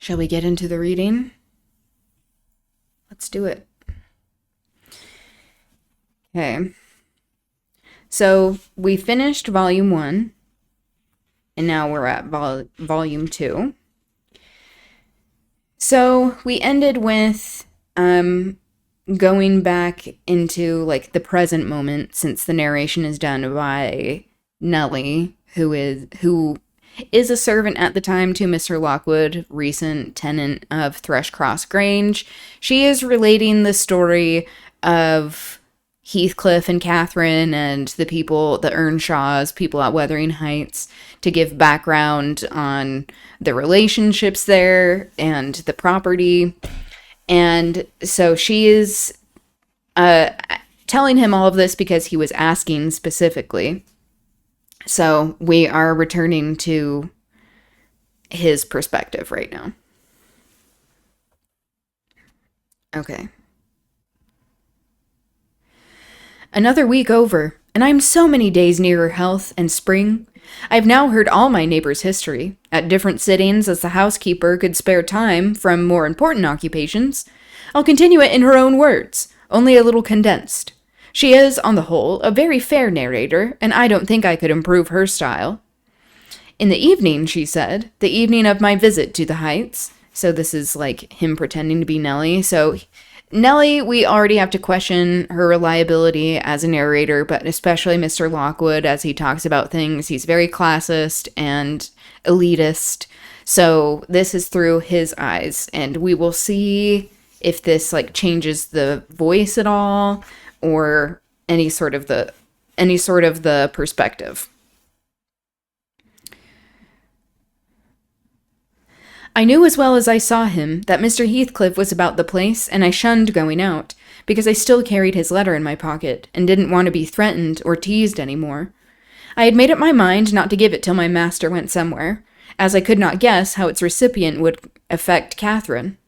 Shall we get into the reading? Let's do it. Okay. So we finished volume 1, and now we're at volume 2. So we ended with going back into like the present moment, since the narration is done by Nellie, who is a servant at the time to Mr. Lockwood, recent tenant of Thrushcross Grange. She is relating the story of Heathcliff and Catherine and the people, the Earnshaws, people at Wuthering Heights, to give background on the relationships there and the property. And so she is telling him all of this because he was asking specifically. So we are returning to his perspective right now. Okay. Another week over, and I'm so many days nearer health and spring. I've now heard all my neighbors' history, at different sittings as the housekeeper could spare time from more important occupations. I'll continue it in her own words, only a little condensed. She is, on the whole, a very fair narrator, and I don't think I could improve her style. In the evening, she said, the evening of my visit to the Heights. So this is like him pretending to be Nellie. So Nellie, we already have to question her reliability as a narrator, but especially Mr. Lockwood, as he talks about things. He's very classist and elitist. So this is through his eyes, and we will see if this like changes the voice at all, or any sort of the perspective. I knew as well as I saw him that Mr. Heathcliff was about the place, and I shunned going out, because I still carried his letter in my pocket, and didn't want to be threatened or teased any more. I had made up my mind not to give it till my master went somewhere, as I could not guess how its receipt would affect Catherine.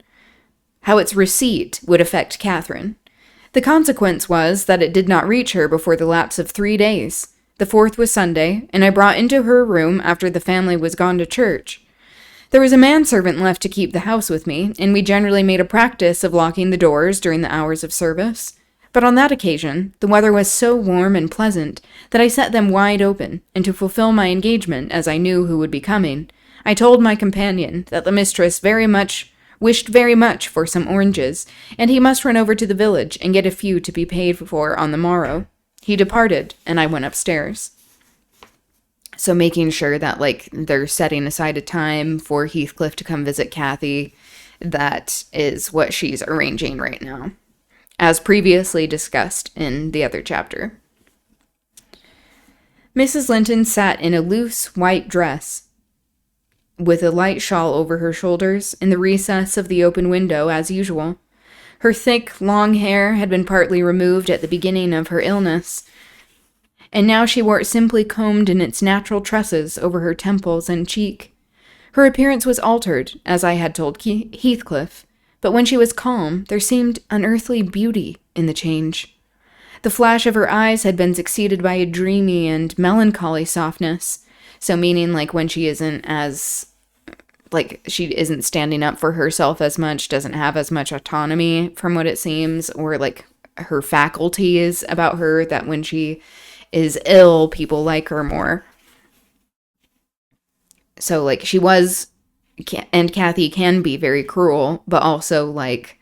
The consequence was that it did not reach her before the lapse of 3 days. The 4th was Sunday, and I brought into her room after the family was gone to church. There was a manservant left to keep the house with me, and we generally made a practice of locking the doors during the hours of service. But on that occasion, the weather was so warm and pleasant that I set them wide open, and to fulfill my engagement, as I knew who would be coming, I told my companion that the mistress wished very much for some oranges, and he must run over to the village and get a few to be paid for on the morrow. He departed, and I went upstairs. So making sure that, like, they're setting aside a time for Heathcliff to come visit Kathy, that is what she's arranging right now, as previously discussed in the other chapter. Mrs. Linton sat in a loose white dress, with a light shawl over her shoulders, in the recess of the open window, as usual. Her thick, long hair had been partly removed at the beginning of her illness, and now she wore it simply combed in its natural tresses over her temples and cheek. Her appearance was altered, as I had told Heathcliff, but when she was calm, there seemed unearthly beauty in the change. The flash of her eyes had been succeeded by a dreamy and melancholy softness, so meaning like when she isn't as, like, she isn't standing up for herself as much, doesn't have as much autonomy from what it seems, or like her faculties about her, that when she is ill, people like her more. So like she was, and Kathy can be very cruel, but also like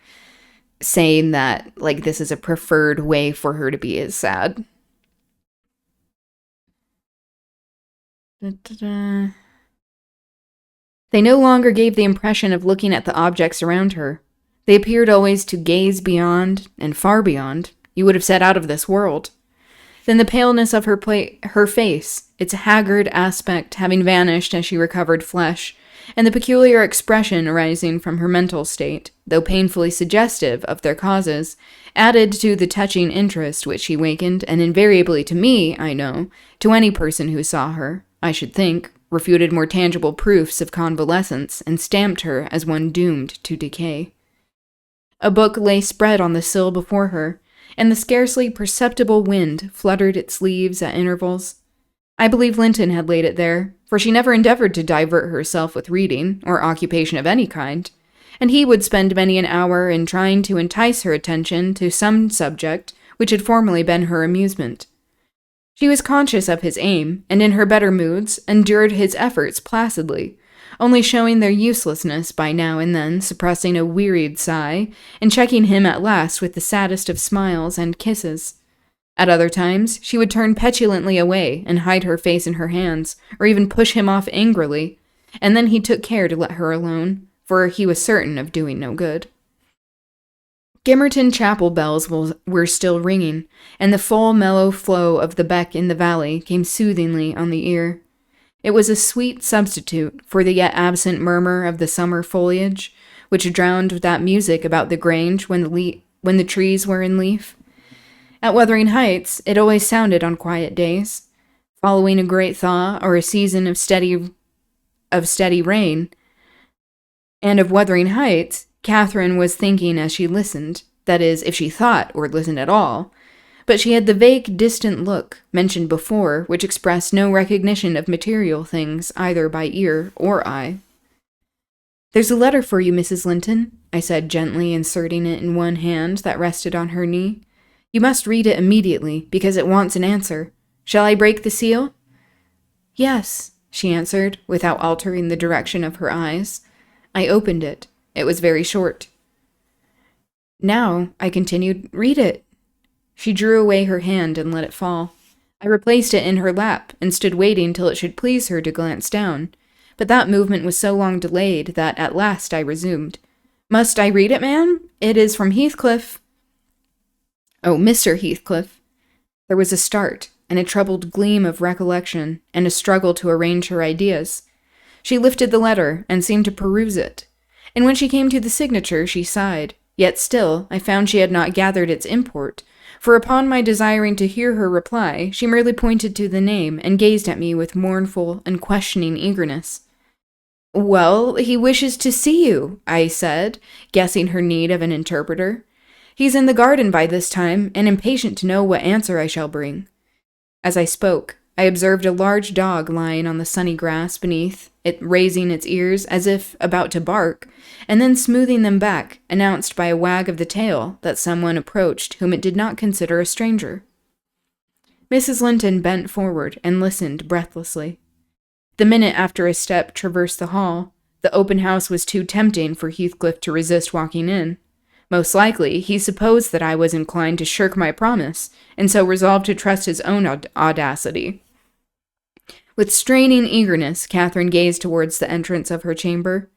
saying that like this is a preferred way for her to be is sad. Da-da-da. They no longer gave the impression of looking at the objects around her. They appeared always to gaze beyond, and far beyond. You would have said out of this world. Then the paleness of her face, its haggard aspect having vanished as she recovered flesh, and the peculiar expression arising from her mental state, though painfully suggestive of their causes, added to the touching interest which she wakened, and invariably to me, I know, to any person who saw her, I should think, refuted more tangible proofs of convalescence, and stamped her as one doomed to decay. A book lay spread on the sill before her, and the scarcely perceptible wind fluttered its leaves at intervals. I believe Linton had laid it there, for she never endeavored to divert herself with reading, or occupation of any kind, and he would spend many an hour in trying to entice her attention to some subject which had formerly been her amusement. She was conscious of his aim, and in her better moods endured his efforts placidly, only showing their uselessness by now and then suppressing a wearied sigh, and checking him at last with the saddest of smiles and kisses. At other times, she would turn petulantly away and hide her face in her hands, or even push him off angrily, and then he took care to let her alone, for he was certain of doing no good. Gimmerton chapel bells were still ringing, and the full, mellow flow of the beck in the valley came soothingly on the ear. It was a sweet substitute for the yet absent murmur of the summer foliage, which drowned that music about the grange when the trees were in leaf. At Wuthering Heights, it always sounded on quiet days, following a great thaw or a season of steady rain. And of Wuthering Heights, Catherine was thinking as she listened, that is, if she thought or listened at all, but she had the vague, distant look mentioned before, which expressed no recognition of material things either by ear or eye. "There's a letter for you, Mrs. Linton," I said gently, inserting it in one hand that rested on her knee. "You must read it immediately, because it wants an answer. Shall I break the seal?" "Yes," she answered, without altering the direction of her eyes. I opened it. It was very short. "Now," I continued, "read it." She drew away her hand and let it fall. I replaced it in her lap and stood waiting till it should please her to glance down, but that movement was so long delayed that at last I resumed. "Must I read it, ma'am? It is from Heathcliff." "Oh, Mr. Heathcliff." There was a start, and a troubled gleam of recollection, and a struggle to arrange her ideas. She lifted the letter, and seemed to peruse it, and when she came to the signature, she sighed. Yet still, I found she had not gathered its import, for upon my desiring to hear her reply, she merely pointed to the name, and gazed at me with mournful and questioning eagerness. "Well, he wishes to see you," I said, guessing her need of an interpreter. "He's in the garden by this time, and impatient to know what answer I shall bring." As I spoke, I observed a large dog lying on the sunny grass beneath, it raising its ears as if about to bark, and then smoothing them back, announced by a wag of the tail that someone approached whom it did not consider a stranger. Mrs. Linton bent forward and listened breathlessly. The minute after a step traversed the hall, the open house was too tempting for Heathcliff to resist walking in. Most likely, he supposed that I was inclined to shirk my promise, and so resolved to trust his own audacity. With straining eagerness, Catherine gazed towards the entrance of her chamber.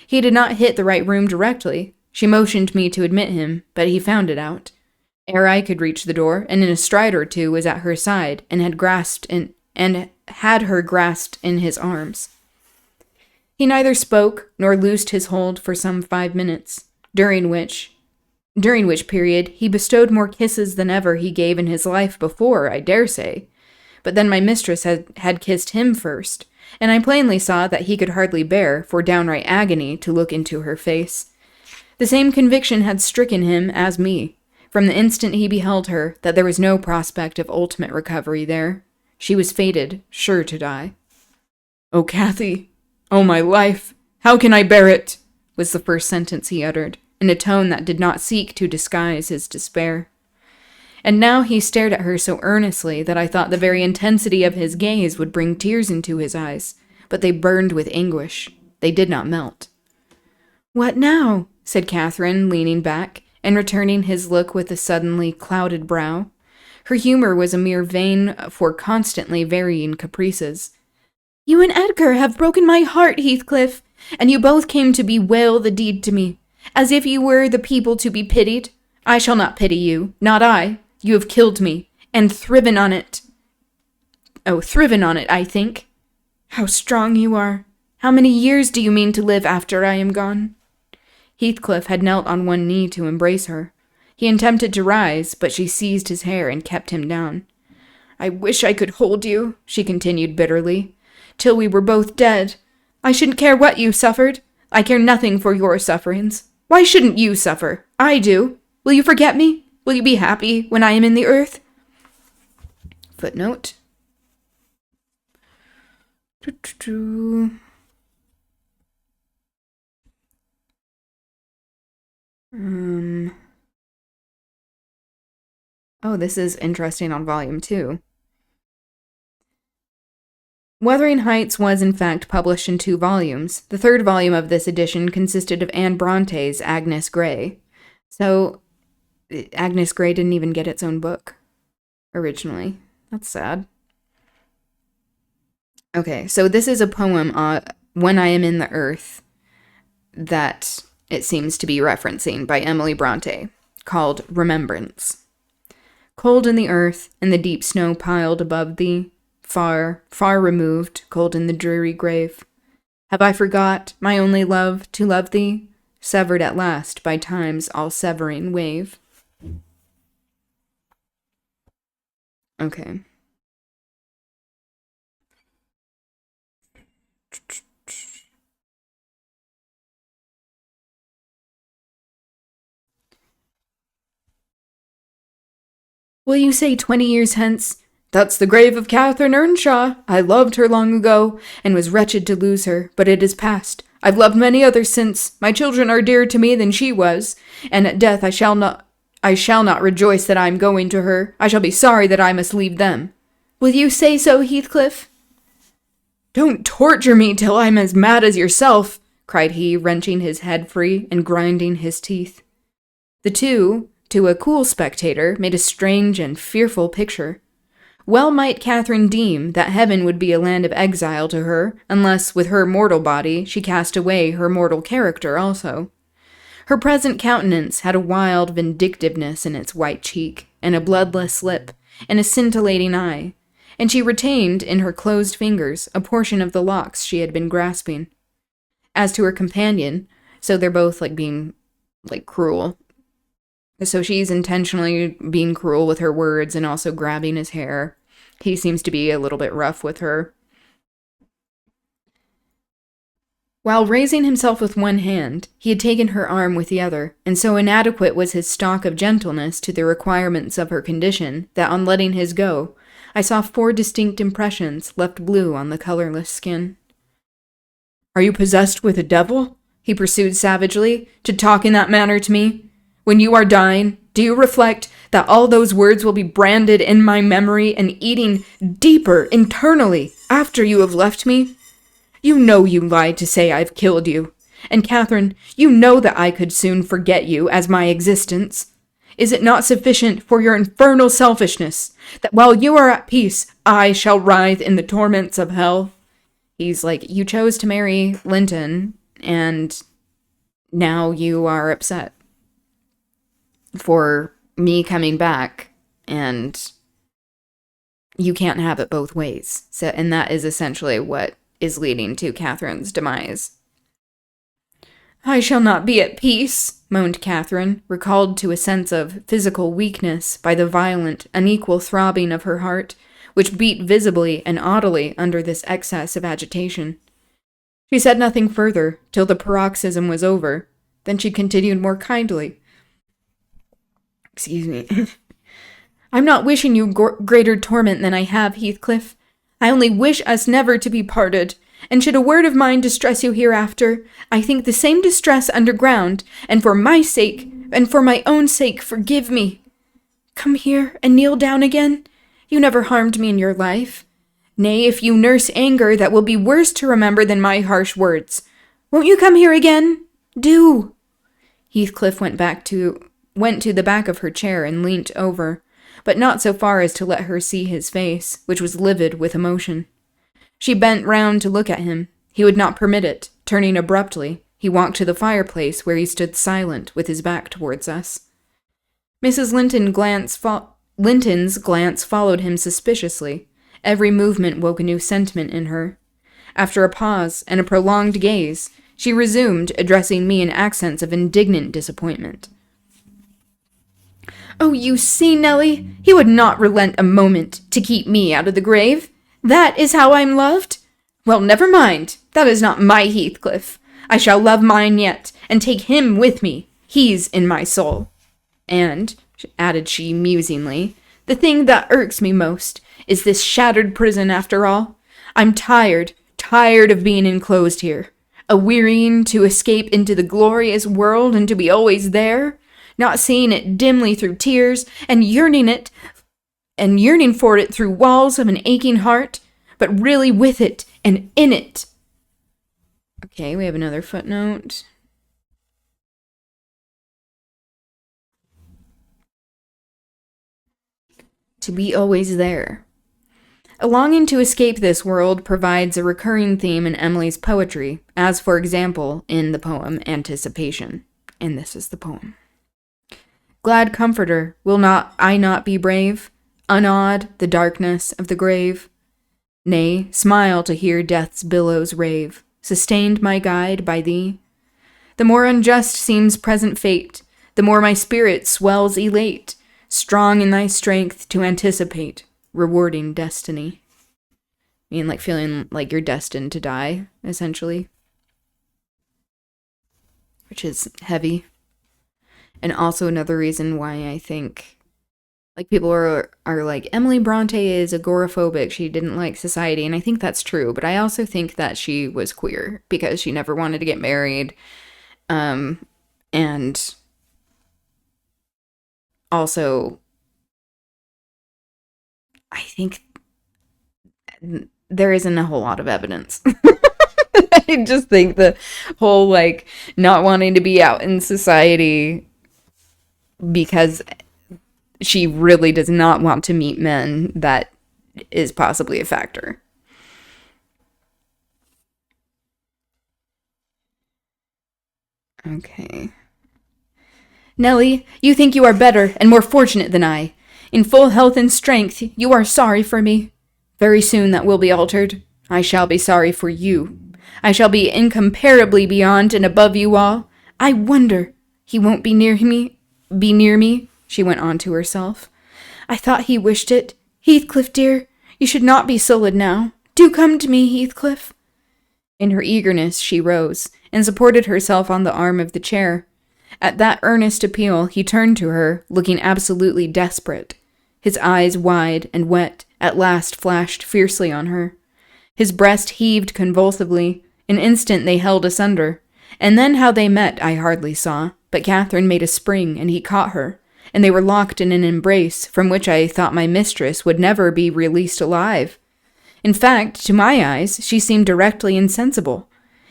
He did not hit the right room directly. She motioned me to admit him, but he found it out. Ere I could reach the door, and in a stride or two was at her side, and had her grasped in his arms. He neither spoke nor loosed his hold for some 5 minutes, during which period he bestowed more kisses than ever he gave in his life before, I dare say. But then my mistress had kissed him first, and I plainly saw that he could hardly bear, for downright agony, to look into her face. The same conviction had stricken him as me, from the instant he beheld her, that there was no prospect of ultimate recovery there. She was fated, sure to die. "Oh, Cathy! Oh, my life! How can I bear it?" was the first sentence he uttered, in a tone that did not seek to disguise his despair. And now he stared at her so earnestly that I thought the very intensity of his gaze would bring tears into his eyes, but they burned with anguish. They did not melt. "What now?" said Catherine, leaning back, and returning his look with a suddenly clouded brow. Her humor was a mere vein for constantly varying caprices. "You and Edgar have broken my heart, Heathcliff, and you both came to bewail the deed to me, as if you were the people to be pitied. I shall not pity you, not I. You have killed me, and thriven on it. Oh, thriven on it, I think. How strong you are. How many years do you mean to live after I am gone?" Heathcliff had knelt on one knee to embrace her. He attempted to rise, but she seized his hair and kept him down. "I wish I could hold you," she continued bitterly, "till we were both dead. I shouldn't care what you suffered. I care nothing for your sufferings. Why shouldn't you suffer? I do. Will you forget me? Will you be happy when I am in the earth?" Footnote. Um, oh, this is interesting on volume 2. Wuthering Heights was in fact published in 2 volumes. The 3rd volume of this edition consisted of Anne Bronte's Agnes Grey. So, Agnes Grey didn't even get its own book originally. That's sad. Okay, so this is a poem, When I Am in the Earth, that it seems to be referencing by Emily Bronte, called Remembrance. Cold in the earth, and the deep snow piled above thee, far, far removed, cold in the dreary grave. Have I forgot, my only love, to love thee, severed at last by time's all-severing wave? Okay. Will you say 20 years hence, "That's the grave of Catherine Earnshaw. I loved her long ago, and was wretched to lose her, but it is past. I've loved many others since. My children are dearer to me than she was, and at death I shall not rejoice that I am going to her. I shall be sorry that I must leave them." Will you say so, Heathcliff? "Don't torture me till I'm as mad as yourself," cried he, wrenching his head free and grinding his teeth. The two, to a cool spectator, made a strange and fearful picture. Well might Catherine deem that heaven would be a land of exile to her, unless, with her mortal body, she cast away her mortal character also. Her present countenance had a wild vindictiveness in its white cheek, and a bloodless lip, and a scintillating eye, and she retained in her closed fingers a portion of the locks she had been grasping. As to her companion, so they're both, being, cruel. So she's intentionally being cruel with her words and also grabbing his hair. He seems to be a little bit rough with her. While raising himself with one hand, he had taken her arm with the other, and so inadequate was his stock of gentleness to the requirements of her condition that on letting his go, I saw 4 distinct impressions left blue on the colorless skin. "Are you possessed with a devil?" he pursued savagely, "to talk in that manner to me? When you are dying, do you reflect that all those words will be branded in my memory and eating deeper internally after you have left me? You know you lied to say I've killed you. And Catherine, you know that I could soon forget you as my existence. Is it not sufficient for your infernal selfishness that while you are at peace, I shall writhe in the torments of hell?" He's like, you chose to marry Linton, and now you are upset for me coming back, and you can't have it both ways. So, and that is essentially what is leading to Catherine's demise. "I shall not be at peace," moaned Catherine, recalled to a sense of physical weakness by the violent, unequal throbbing of her heart, which beat visibly and audibly under this excess of agitation. She said nothing further till the paroxysm was over. Then she continued more kindly. Excuse me. "I'm not wishing you greater torment than I have, Heathcliff. I only wish us never to be parted, and should a word of mine distress you hereafter, I think the same distress underground, and for my sake, and for my own sake, forgive me. Come here, and kneel down again. You never harmed me in your life. Nay, if you nurse anger, that will be worse to remember than my harsh words. Won't you come here again? Do." Heathcliff went to the back of her chair and leant over, but not so far as to let her see his face, which was livid with emotion. She bent round to look at him. He would not permit it. Turning abruptly, he walked to the fireplace where he stood silent with his back towards us. Mrs. Linton's glance followed him suspiciously. Every movement woke a new sentiment in her. After a pause and a prolonged gaze, she resumed, addressing me in accents of indignant disappointment. "Oh, you see, Nellie, he would not relent a moment to keep me out of the grave. That is how I'm loved? Well, never mind. That is not my Heathcliff. I shall love mine yet, and take him with me. He's in my soul. And," added she musingly, "the thing that irks me most is this shattered prison after all. I'm tired tired of being enclosed here. A wearying to escape into the glorious world and to be always there, not seeing it dimly through tears, and yearning for it through walls of an aching heart, but really with it and in it. Okay, we have another footnote. To be always there. A longing to escape this world provides a recurring theme in Emily's poetry, as for example in the poem Anticipation. And this is the poem. Glad comforter, will not I not be brave, unawed the darkness of the grave? Nay, smile to hear death's billows rave, sustained my guide by thee. The more unjust seems present fate, the more my spirit swells elate, strong in thy strength to anticipate rewarding destiny. I mean, like feeling like you're destined to die, essentially. Which is heavy. And also another reason why I think, like, people are like, Emily Bronte is agoraphobic, she didn't like society, and I think that's true, but I also think that she was queer, because she never wanted to get married, and also, I think there isn't a whole lot of evidence. I just think the whole, like, not wanting to be out in society because she really does not want to meet men, that is possibly a factor. Okay. Nellie, you think you are better and more fortunate than I. In full health and strength, you are sorry for me. Very soon that will be altered. I shall be sorry for you. I shall be incomparably beyond and above you all. I wonder he won't be near me, she went on to herself. I thought he wished it. Heathcliff, dear, you should not be sullied now. Do come to me, Heathcliff. In her eagerness, she rose and supported herself on the arm of the chair. At that earnest appeal, he turned to her, looking absolutely desperate. His eyes, wide and wet, at last flashed fiercely on her. His breast heaved convulsively. An instant they held asunder, and then how they met I hardly saw, but Catherine made a spring, and he caught her, and they were locked in an embrace from which I thought my mistress would never be released alive. In fact, to my eyes, she seemed directly insensible.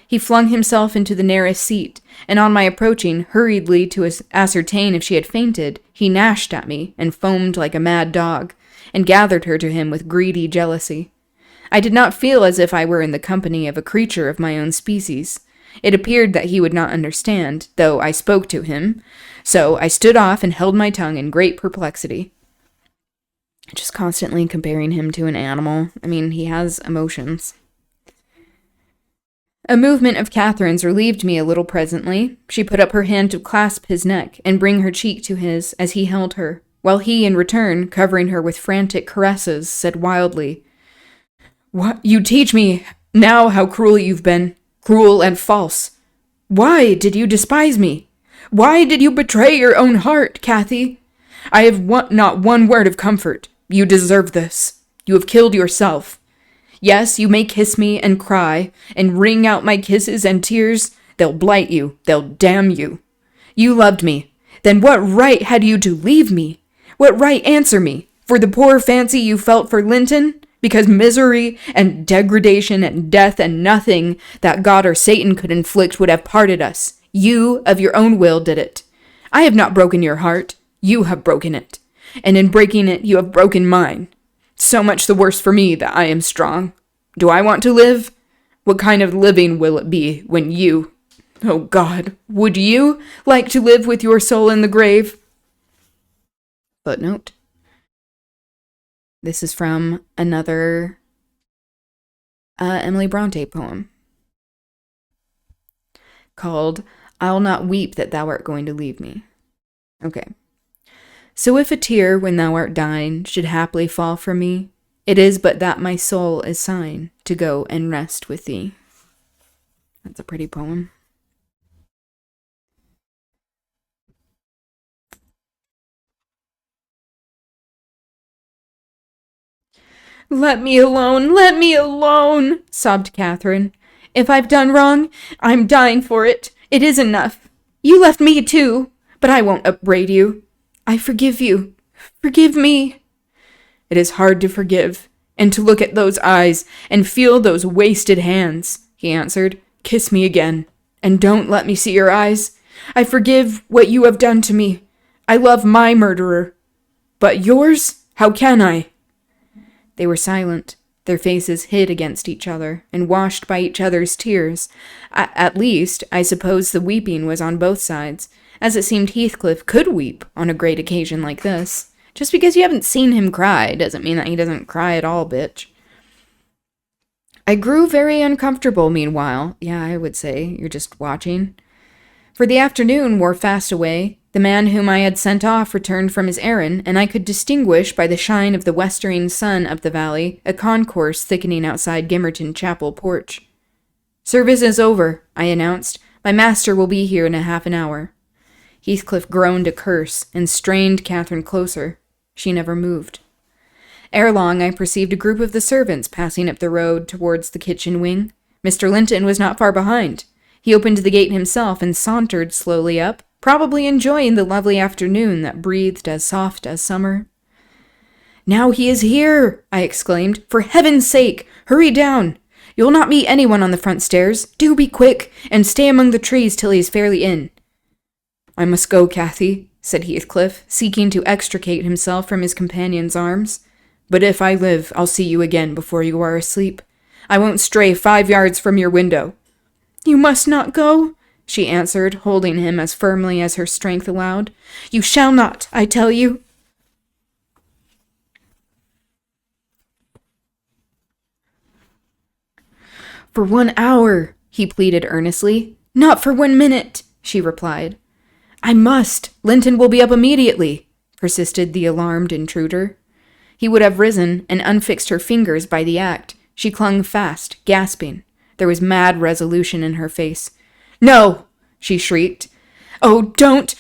He flung himself into the nearest seat, and on my approaching hurriedly to ascertain if she had fainted, he gnashed at me and foamed like a mad dog, and gathered her to him with greedy jealousy. I did not feel as if I were in the company of a creature of my own species. It appeared that he would not understand, though I spoke to him, so I stood off and held my tongue in great perplexity. Just constantly comparing him to an animal. I mean, he has emotions. A movement of Catherine's relieved me a little presently. She put up her hand to clasp his neck and bring her cheek to his as he held her, while he, in return, covering her with frantic caresses, said wildly, "What? You teach me now how cruel you've been. Cruel and false. Why did you despise me? Why did you betray your own heart, Cathy? I have not one word of comfort. You deserve this. You have killed yourself. Yes, you may kiss me and cry, and wring out my kisses and tears. They'll blight you. They'll damn you. You loved me. Then what right had you to leave me? What right, answer me, for the poor fancy you felt for Linton? Because misery and degradation and death and nothing that God or Satan could inflict would have parted us. You, of your own will, did it. I have not broken your heart. You have broken it. And in breaking it, you have broken mine. So much the worse for me that I am strong. Do I want to live? What kind of living will it be when you... Oh God, would you like to live with your soul in the grave?" Footnote. This is from another Emily Bronte poem called "I'll Not Weep That Thou Art Going to Leave Me." Okay. So if a tear when thou art dying should haply fall from me, it is but that my soul is sighing to go and rest with thee. That's a pretty poem. Let me alone! Let me alone! Sobbed Catherine. If I've done wrong, I'm dying for it. It is enough. You left me too, but I won't upbraid you. I forgive you. Forgive me. It is hard to forgive, and to look at those eyes and feel those wasted hands, he answered. Kiss me again, and don't let me see your eyes. I forgive what you have done to me. I love my murderer. But yours? How can I? They were silent, their faces hid against each other and washed by each other's tears. At least, I suppose the weeping was on both sides, as it seemed Heathcliff could weep on a great occasion like this. Just because you haven't seen him cry doesn't mean that he doesn't cry at all, bitch. I grew very uncomfortable meanwhile. Yeah, I would say, you're just watching. For the afternoon wore fast away. The man whom I had sent off returned from his errand, and I could distinguish by the shine of the westering sun up the valley a concourse thickening outside Gimmerton Chapel porch. Service is over, I announced. My master will be here in a half an hour. Heathcliff groaned a curse and strained Catherine closer. She never moved. Ere long, I perceived a group of the servants passing up the road towards the kitchen wing. Mr. Linton was not far behind. He opened the gate himself and sauntered slowly up, probably enjoying the lovely afternoon that breathed as soft as summer. Now he is here, I exclaimed. For heaven's sake, hurry down. You'll not meet anyone on the front stairs. Do be quick, and stay among the trees till he is fairly in. I must go, Cathy, said Heathcliff, seeking to extricate himself from his companion's arms. But if I live, I'll see you again before you are asleep. I won't stray 5 yards from your window. You must not go, she answered, holding him as firmly as her strength allowed. You shall not, I tell you. For 1 hour, he pleaded earnestly. Not for 1 minute, she replied. I must. Linton will be up immediately, persisted the alarmed intruder. He would have risen and unfixed her fingers by the act. She clung fast, gasping. There was mad resolution in her face. No, she shrieked. Oh, don't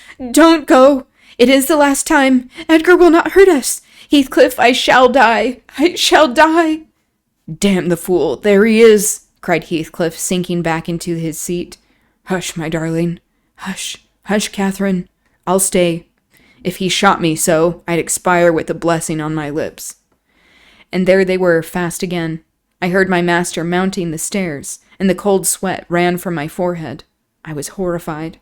go. It is the last time. Edgar will not hurt us. Heathcliff, I shall die. I shall die. Damn the fool. There he is, cried Heathcliff, sinking back into his seat. Hush, my darling. Hush, hush, Catherine. I'll stay. If he shot me so, I'd expire with a blessing on my lips. And there they were, fast again. I heard my master mounting the stairs, and the cold sweat ran from my forehead. I was horrified.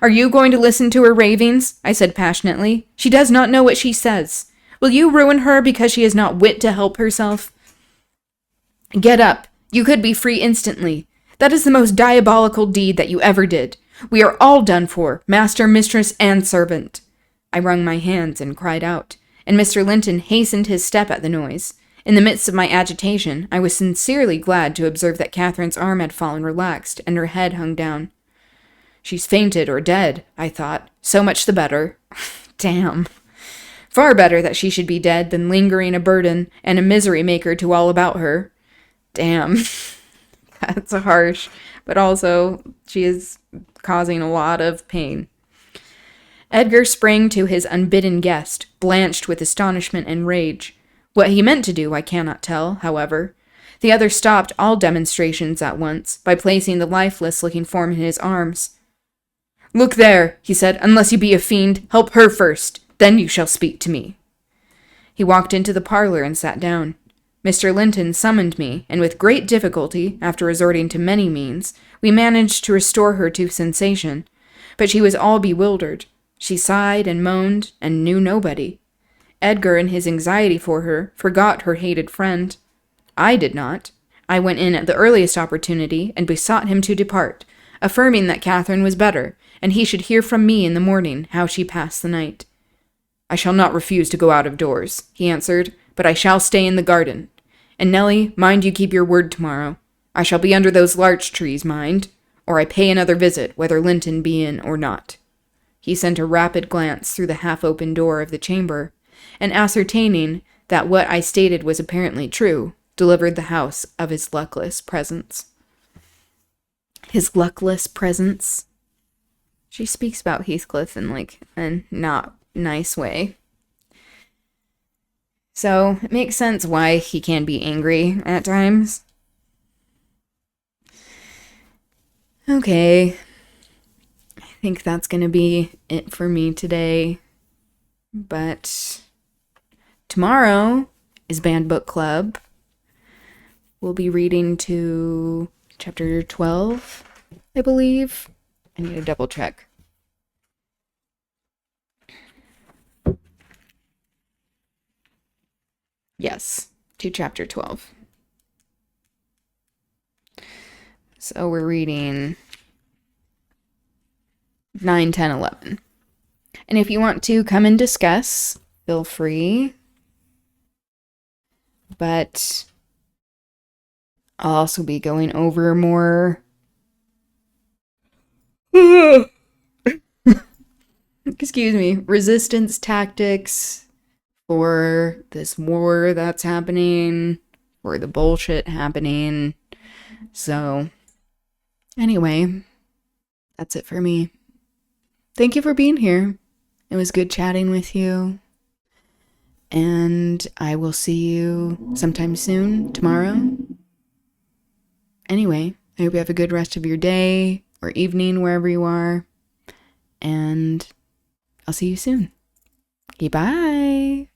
Are you going to listen to her ravings? I said passionately. She does not know what she says. Will you ruin her because she has not wit to help herself? Get up. You could be free instantly. That is the most diabolical deed that you ever did. We are all done for, master, mistress, and servant. I wrung my hands and cried out, and Mr. Linton hastened his step at the noise. In the midst of my agitation, I was sincerely glad to observe that Catherine's arm had fallen relaxed, and her head hung down. She's fainted or dead, I thought. So much the better. Damn. Far better that she should be dead than lingering a burden and a misery maker to all about her. Damn. That's harsh. But also, she is causing a lot of pain. Edgar sprang to his unbidden guest, blanched with astonishment and rage. What he meant to do, I cannot tell, however. The other stopped all demonstrations at once, by placing the lifeless-looking form in his arms. Look there, he said, unless you be a fiend, help her first, then you shall speak to me. He walked into the parlor and sat down. Mr. Linton summoned me, and with great difficulty, after resorting to many means, we managed to restore her to sensation. But she was all bewildered. She sighed and moaned, and knew nobody. Edgar, in his anxiety for her, forgot her hated friend. I did not. I went in at the earliest opportunity and besought him to depart, affirming that Catherine was better, and he should hear from me in the morning how she passed the night. I shall not refuse to go out of doors, he answered, but I shall stay in the garden. And Nellie, mind you keep your word tomorrow. I shall be under those larch trees, mind, or I pay another visit, whether Linton be in or not. He sent a rapid glance through the half-open door of the chamber, and ascertaining that what I stated was apparently true, delivered the house of his luckless presence. His luckless presence? She speaks about Heathcliff in, a not nice way. So it makes sense why he can be angry at times. Okay, I think that's gonna be it for me today. But tomorrow is Banned Book Club. We'll be reading to chapter 12, I believe. I need to double check. Yes, to chapter 12. So we're reading 9, 10, 11. And if you want to come and discuss, feel free. But I'll also be going over more. Excuse me, resistance tactics for this war that's happening, for the bullshit happening. So, anyway, that's it for me. Thank you for being here. It was good chatting with you. And I will see you sometime soon, tomorrow. Anyway, I hope you have a good rest of your day or evening, wherever you are. And I'll see you soon. Okay, bye.